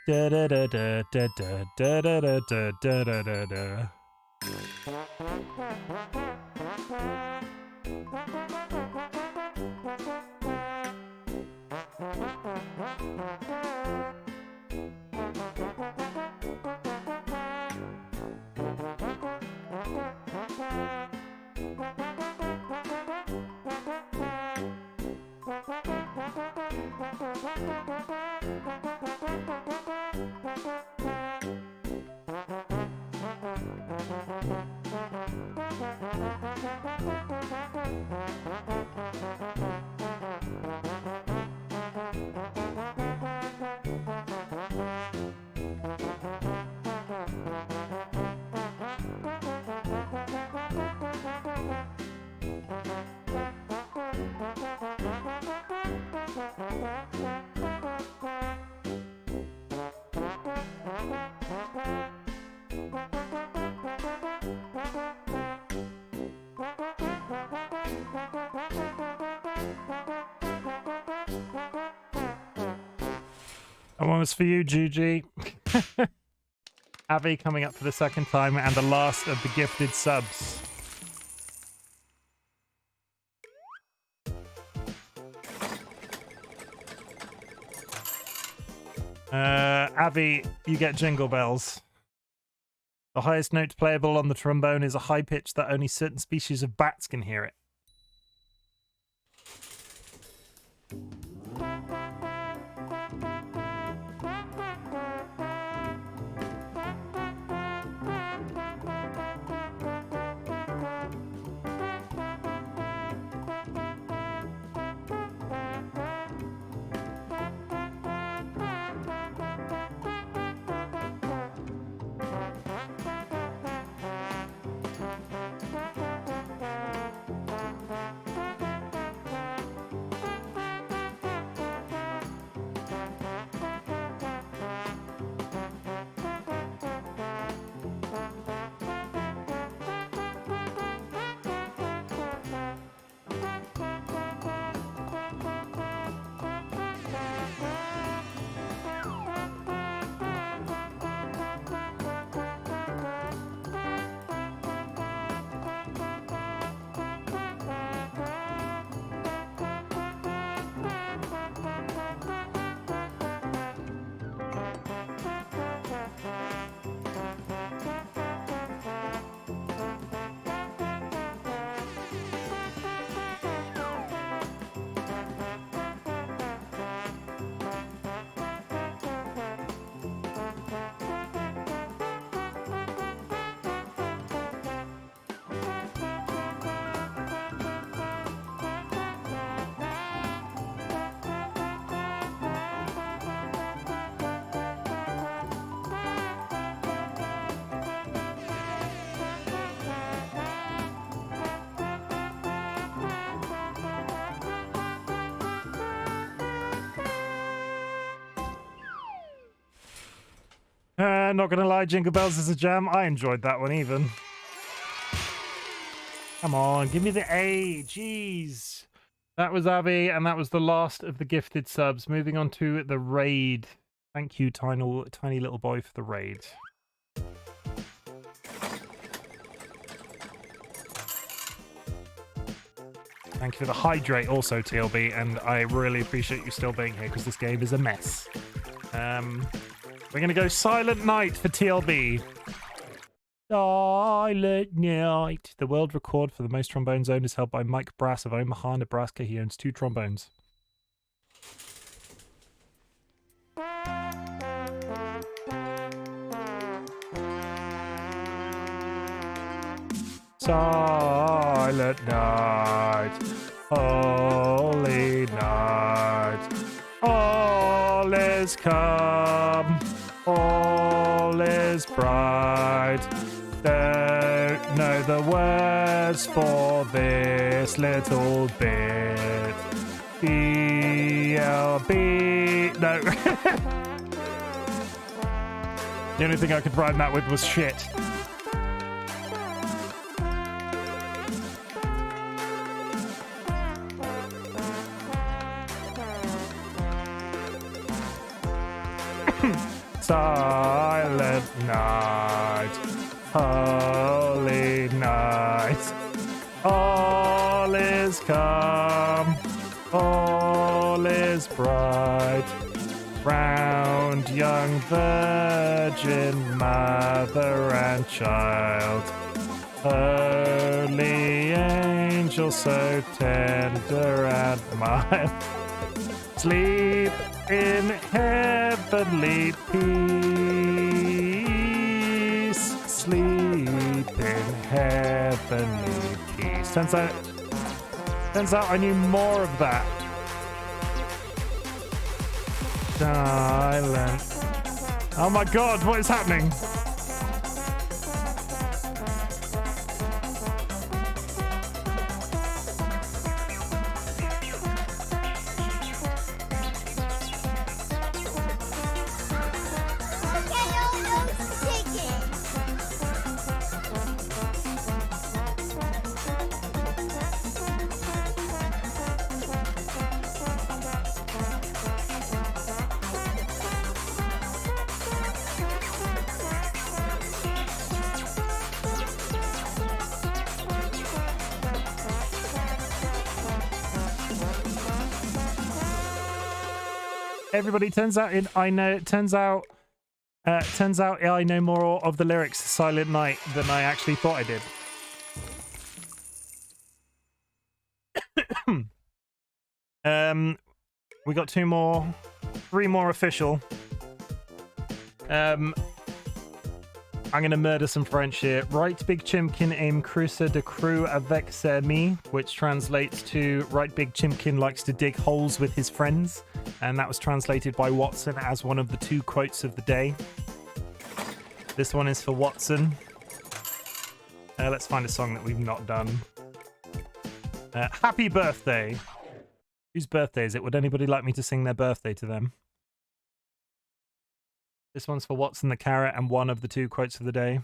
Da da da da da da da da da da da da da. That one was for you, Juji. Avi coming up for the second time and the last of the gifted subs. Avi, you get jingle bells. The highest note playable on the trombone is a high pitch that only certain species of bats can hear it. Not gonna lie, Jingle Bells is a jam. I enjoyed that one even. Come on, give me the A. Jeez. That was Abby, and that was the last of the gifted subs. Moving on to the raid. Thank you, tiny little boy, for the raid. Thank you for the hydrate also, TLB, and I really appreciate you still being here because this game is a mess. We're going to go Silent Night for TLB. Silent Night. The world record for the most trombones owned is held by Mike Brass of Omaha, Nebraska. He owns 2 trombones. Silent night, holy night, all is calm, all is bright. Don't know the words for this little bit. BLB. No. The only thing I could rhyme that with was shit. Silent night, holy night, all is calm, all is bright, round young virgin mother and child, holy angel so tender and mild, sleep in heavenly peace. Sleep in heavenly peace. Turns out I knew more of that. Silent. Oh my god, what is happening? Everybody, turns out I know more of the lyrics to Silent Night than I actually thought I did. We got 3 more official. I'm gonna murder some French here. RightBigChimken aime crucer de crew avec ses amis, which translates to RightBigChimken likes to dig holes with his friends, and that was translated by Watson as one of the 2 quotes of the day. This one is for Watson. Let's find a song that we've not done. Happy birthday. Whose birthday is it? Would anybody like me to sing their birthday to them? This one's for Watson the Carrot and one of the 2 quotes of the day.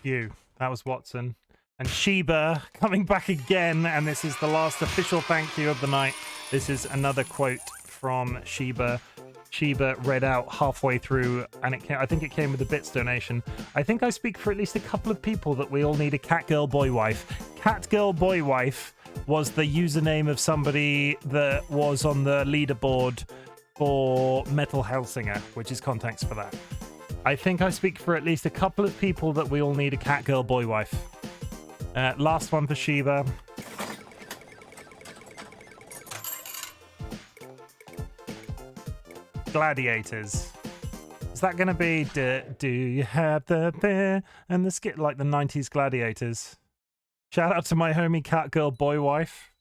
You. That was Watson. And Sheba coming back again, and this is the last official thank you of the night. This is another quote from Sheba. Sheba read out halfway through, and I think it came with a bits donation. I think I speak for at least a couple of people that we all need a cat girl boy wife. Cat girl boy wife was the username of somebody that was on the leaderboard for Metal Hellsinger, which is context for that. I think I speak for at least a couple of people that we all need a cat girl boy wife. Last one for Sheba. Gladiators. Is that going to be do you have the bear and the skit like the 90s Gladiators? Shout out to my homie cat girl boy wife.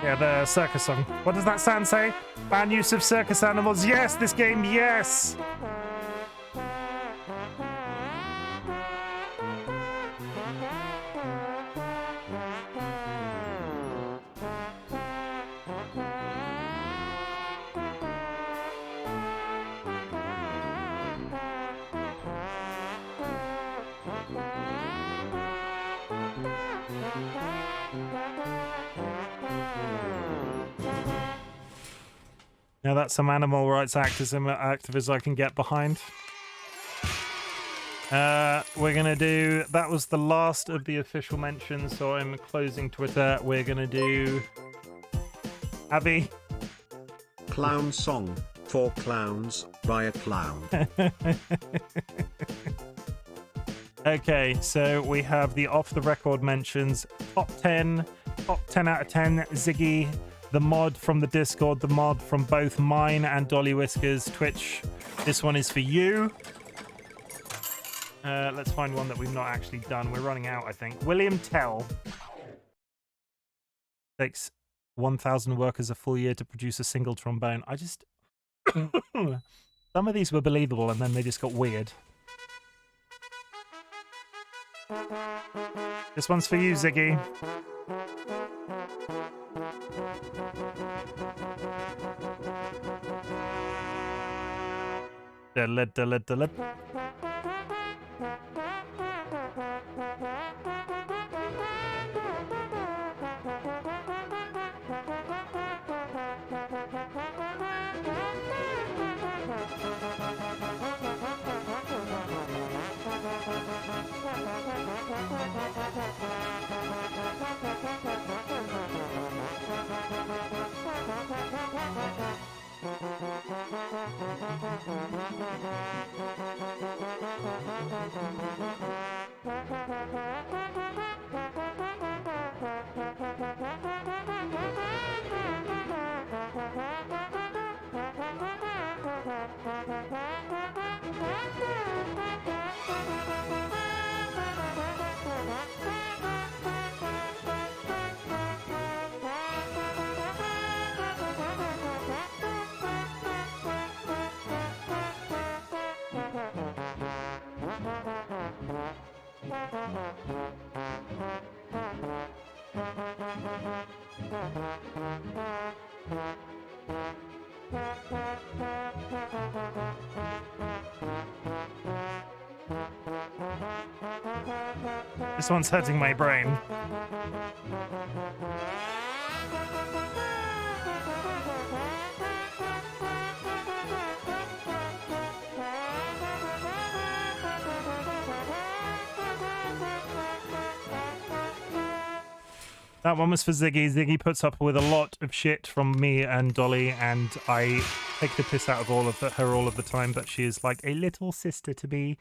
Yeah, the circus song. What does that sound say? Ban use of circus animals. Yes, this game, yes! Now that's some animal rights activism I can get behind. We're gonna do, that was the last of the official mentions, so I'm closing Twitter. We're gonna do Abby. Clown song for clowns by a clown. Okay, so we have the off the record mentions. Top 10 out of 10 Ziggy, the mod from the Discord, the mod from both mine and DollyWhiskers Twitch. This one is for you. Let's find one that we've not actually done. We're running out, I think. William Tell. Takes 1,000 workers a full year to produce a single trombone. I just... Some of these were believable and then they just got weird. This one's for you, Ziggy. This one's hurting my brain. That one was for Ziggy. Ziggy puts up with a lot of shit from me and Dolly, and I take the piss out of her all of the time, but she is like a little sister to me.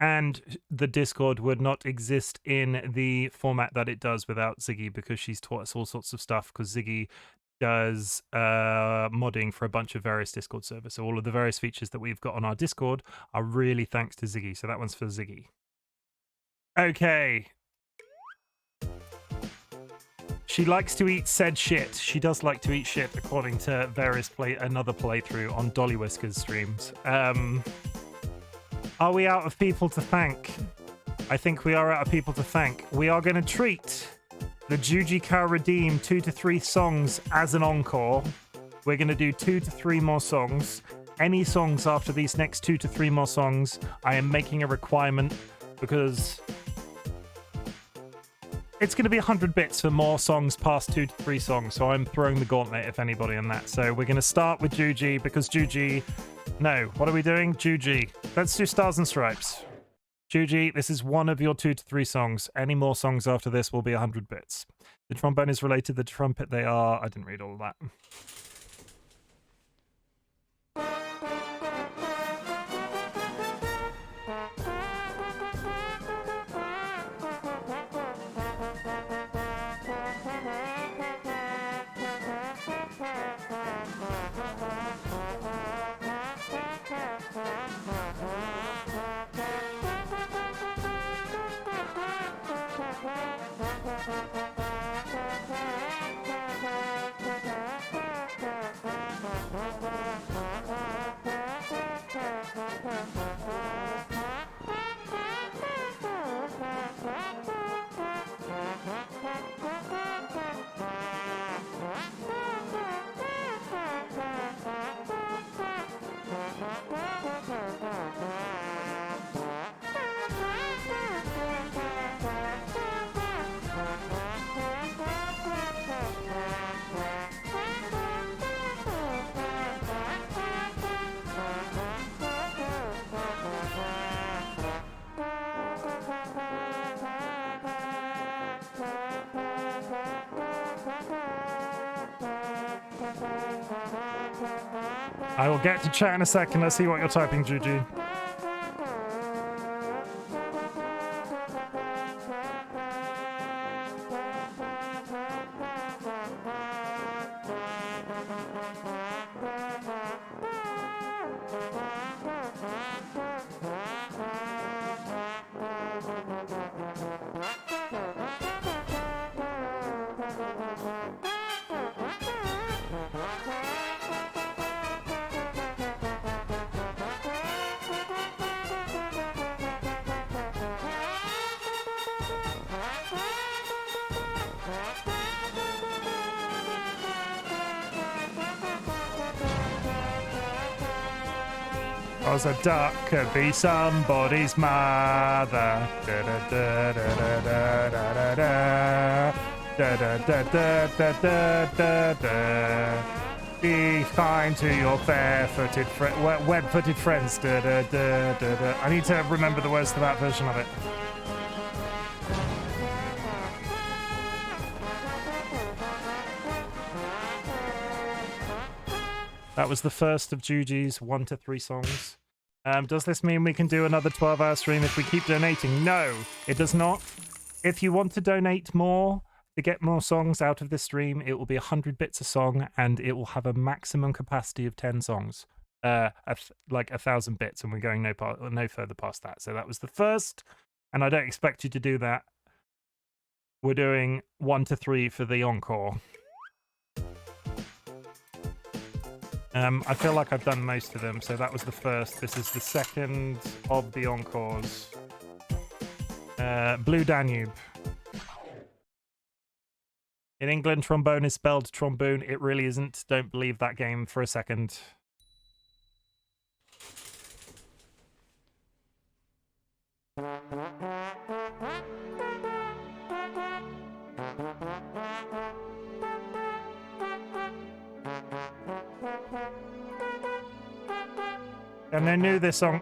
And the Discord would not exist in the format that it does without Ziggy, because she's taught us all sorts of stuff, because Ziggy does modding for a bunch of various Discord servers. So all of the various features that we've got on our Discord are really thanks to Ziggy. So that one's for Ziggy. Okay. She likes to eat said shit. She does like to eat shit, according to another playthrough on DollyWhiskers streams. Are we out of people to thank? I think we are out of people to thank. We are going to treat the Juji Cow Redeem 2 to 3 songs as an encore. We're going to do 2 to 3 more songs. Any songs after these next 2 to 3 more songs, I am making a requirement, because it's going to be 100 bits for more songs past 2 to 3 songs, so I'm throwing the gauntlet if anybody on that. So we're going to start with Juji, because Juji... No, what are we doing? Juji. Let's do Stars and Stripes. Juji, this is one of your 2 to 3 songs. Any more songs after this will be 100 bits. The trombone is related, the trumpet they are... I didn't read all of that. I will get to chat in a second. Let's see what you're typing, Juju. Cause a duck could be somebody's mother. Da da da da da da da da da da da da da da da. Be kind to your bare-footed web-footed friends. Da da da da da. I need to remember the words to that version of it. That was the first of Juji's 1 to 3 songs. Does this mean we can do another 12-hour stream if we keep donating? No, it does not. If you want to donate more to get more songs out of this stream, it will be 100 bits a song, and it will have a maximum capacity of 10 songs. Like 1,000 bits, and we're going no further past that. So that was the first, and I don't expect you to do that. We're doing 1 to 3 for the encore. I feel like I've done most of them, so that was the first. This is the second of the encores. Blue Danube. In England, trombone is spelled trombone. It really isn't. Don't believe that game for a second. And they knew this song.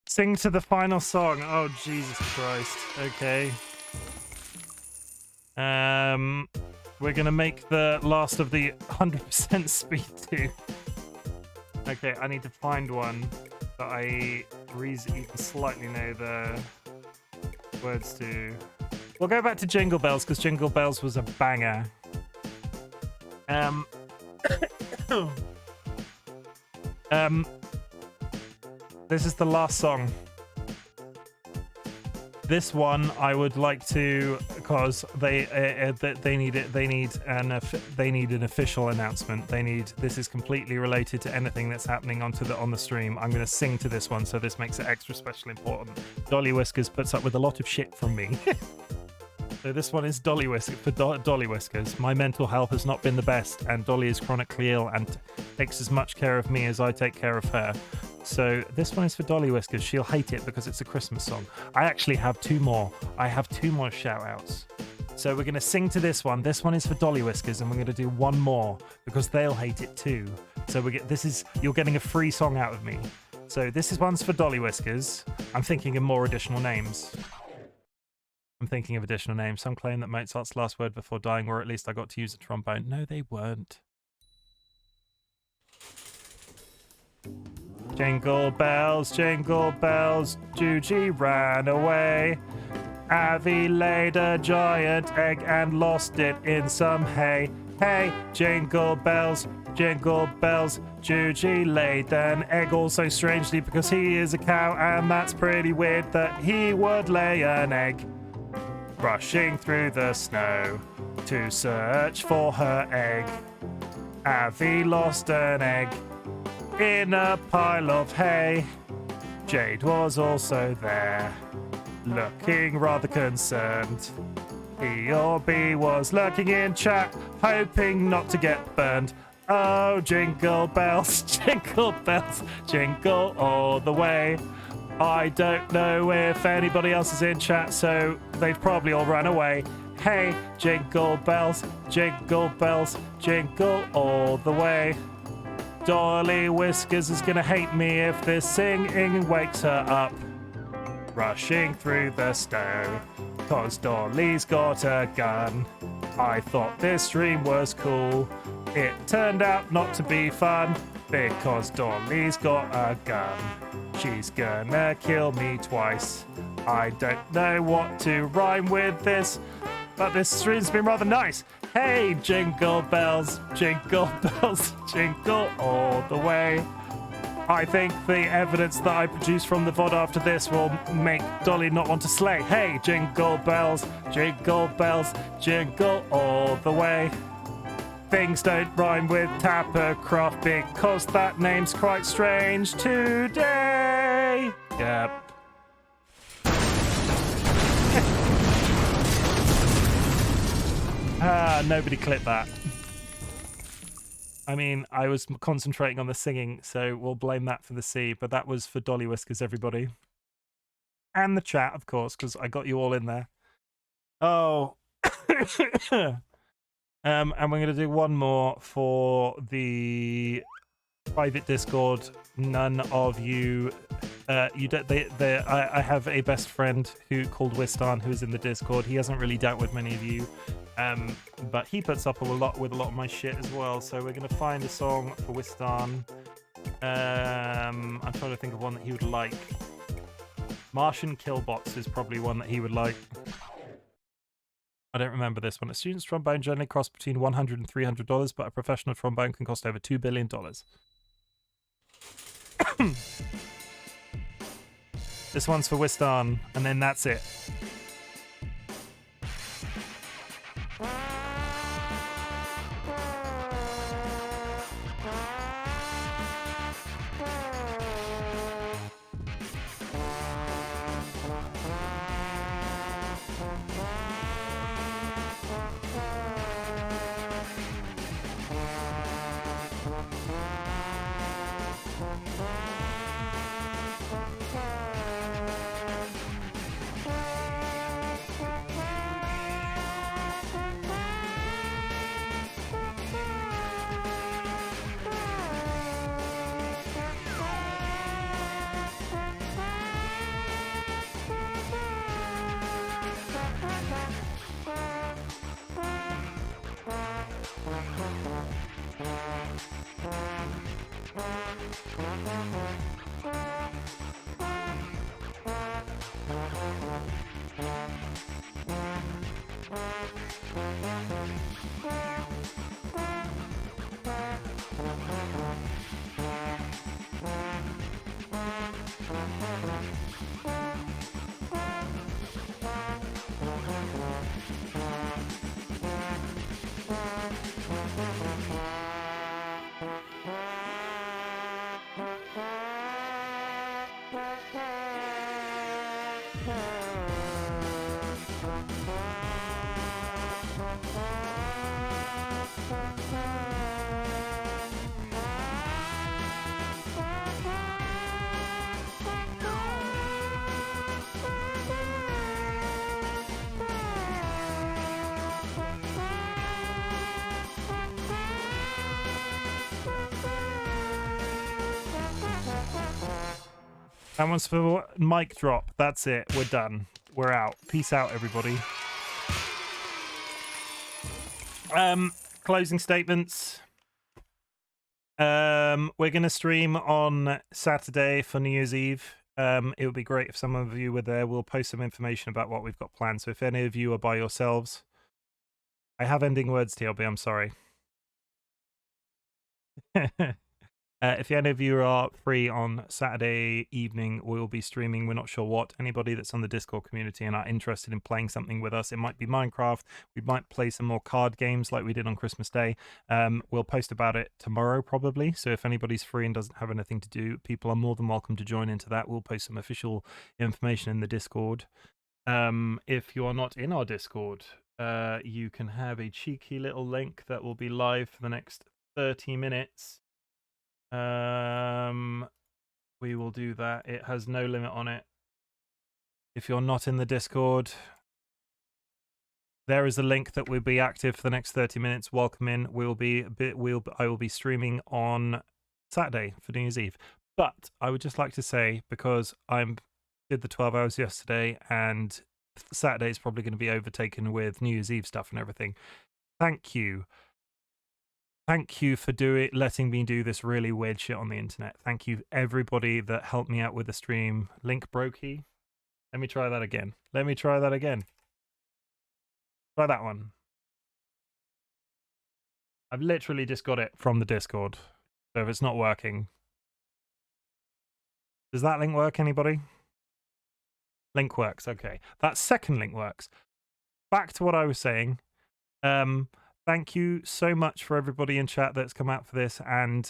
Sing to the final song. Oh, Jesus Christ. Okay. We're gonna make the last of the 100% speed too. Okay, I need to find one that I even slightly know the words to. We'll go back to Jingle Bells because Jingle Bells was a banger. This is the last song. This one I would like to, because they need it. They need an official announcement. This is completely related to anything that's happening on the stream. I'm going to sing to this one, so this makes it extra special important. DollyWhiskers puts up with a lot of shit from me. So this one is DollyWhiskers. My mental health has not been the best, and Dolly is chronically ill and takes as much care of me as I take care of her. So this one is for DollyWhiskers. She'll hate it because it's a Christmas song. I actually have two more. I have two more shout-outs. So we're going to sing to this one. This one is for DollyWhiskers, and we're going to do one more because they'll hate it too. So you're getting a free song out of me. So one's for DollyWhiskers. I'm thinking of more additional names. Some claim that Mozart's last word before dying were, at least I got to use a trombone. No, they weren't. Jingle bells, Juji ran away. Avi laid a giant egg and lost it in some hay. Hey, jingle bells, Juji laid an egg also strangely because he is a cow, and that's pretty weird that he would lay an egg. Rushing through the snow to search for her egg. Avi lost an egg in a pile of hay. Jade was also there, looking rather concerned. He or B was lurking in chat, hoping not to get burned. Oh, jingle bells, jingle all the way. I don't know if anybody else is in chat, so they've probably all run away. Hey, jingle bells, jingle all the way. DollyWhiskers is gonna hate me if this singing wakes her up. Rushing through the snow, 'cause Dolly's got a gun. I thought this stream was cool. It turned out not to be fun, because Dolly's got a gun. She's gonna kill me twice. I don't know what to rhyme with this, but this stream's been rather nice. Hey, jingle bells, jingle all the way. I think the evidence that I produce from the VOD after this will make Dolly not want to slay. Hey, jingle bells, jingle all the way. Things don't rhyme with Tappercroft because that name's quite strange today. Yep. Nobody clipped that. I mean, I was concentrating on the singing, so we'll blame that for the C, but that was for DollyWhiskers, everybody. And the chat, of course, because I got you all in there. Oh. And we're going to do one more for the private Discord. None of you, I have a best friend called Wistan who's in the Discord. He hasn't really dealt with many of you, but he puts up with a lot of my shit as well. So we're going to find a song for Wistan. I'm trying to think of one that he would like. Martian Killbots is probably one that he would like. I don't remember this one. A student's trombone generally costs between $100 and $300, but a professional trombone can cost over $2 billion. This one's for Wistan, and then that's it. That one's for mic drop. That's it. We're done. We're out. Peace out, everybody. Closing statements. We're going to stream on Saturday for New Year's Eve. It would be great if some of you were there. We'll post some information about what we've got planned. So if any of you are by yourselves, I have ending words, TLB. I'm sorry. If any of you are free on Saturday evening, we'll be streaming. We're not sure what. Anybody that's on the Discord community and are interested in playing something with us, it might be Minecraft. We might play some more card games like we did on Christmas Day. We'll post about it tomorrow probably. So if anybody's free and doesn't have anything to do, people are more than welcome to join into that. We'll post some official information in the Discord. If you are not in our Discord, you can have a cheeky little link that will be live for the next 30 minutes. We will do that. It has no limit on it. If you're not in the Discord, there is a link that will be active for the next 30 minutes. Welcome in. I will be streaming on Saturday for New Year's Eve. But I would just like to say, because I did the 12 hours yesterday and Saturday is probably going to be overtaken with New Year's Eve stuff and everything. Thank you. Thank you for letting me do this really weird shit on the internet. Thank you, everybody that helped me out with the stream. Link brokey. Let me try that again. Try that one. I've literally just got it from the Discord. So if it's not working. Does that link work, anybody? Link works, okay. That second link works. Back to what I was saying. Thank you so much for everybody in chat that's come out for this and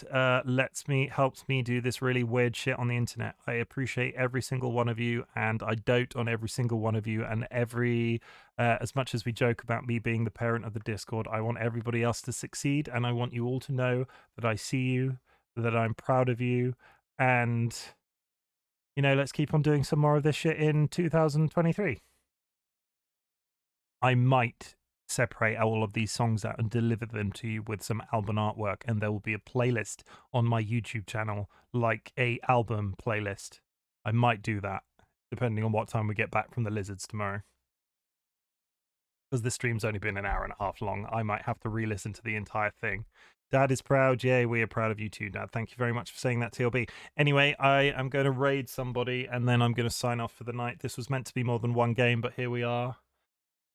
helps me do this really weird shit on the internet. I appreciate every single one of you, and I dote on every single one of you. And as much as we joke about me being the parent of the Discord, I want everybody else to succeed, and I want you all to know that I see you, that I'm proud of you, and let's keep on doing some more of this shit in 2023. I might separate all of these songs out and deliver them to you with some album artwork, and there will be a playlist on my YouTube channel, like a album playlist. I might do that, depending on what time we get back from the Lizards tomorrow. Because this stream's only been an hour and a half long, I might have to re-listen to the entire thing. Dad is proud. Yay, we are proud of you too, Dad. Thank you very much for saying that, TLB. Anyway, I am going to raid somebody, and then I'm going to sign off for the night. This was meant to be more than one game, but here we are.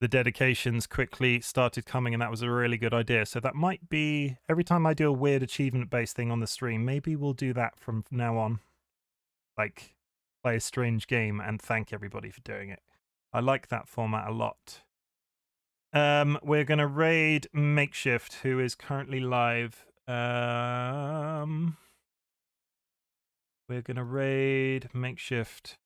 The dedications quickly started coming, and that was a really good idea. So that might be, every time I do a weird achievement-based thing on the stream, maybe we'll do that from now on. Like, play a strange game and thank everybody for doing it. I like that format a lot. We're going to raid Makeshift, who is currently live. We're going to raid Makeshift.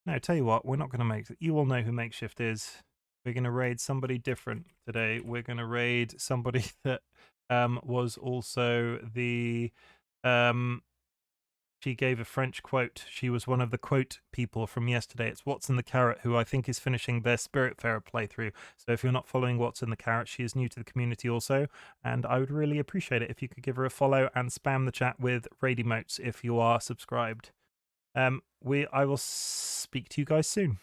No, tell you what, we're not going to make it. You all know who Makeshift is. We're going to raid somebody different today. We're going to raid somebody that was also the... She gave a French quote. She was one of the quote people from yesterday. It's What's in the Carrot, who I think is finishing their Spiritfarer playthrough. So if you're not following What's in the Carrot, she is new to the community also, and I would really appreciate it if you could give her a follow and spam the chat with raid emotes if you are subscribed. I will speak to you guys soon.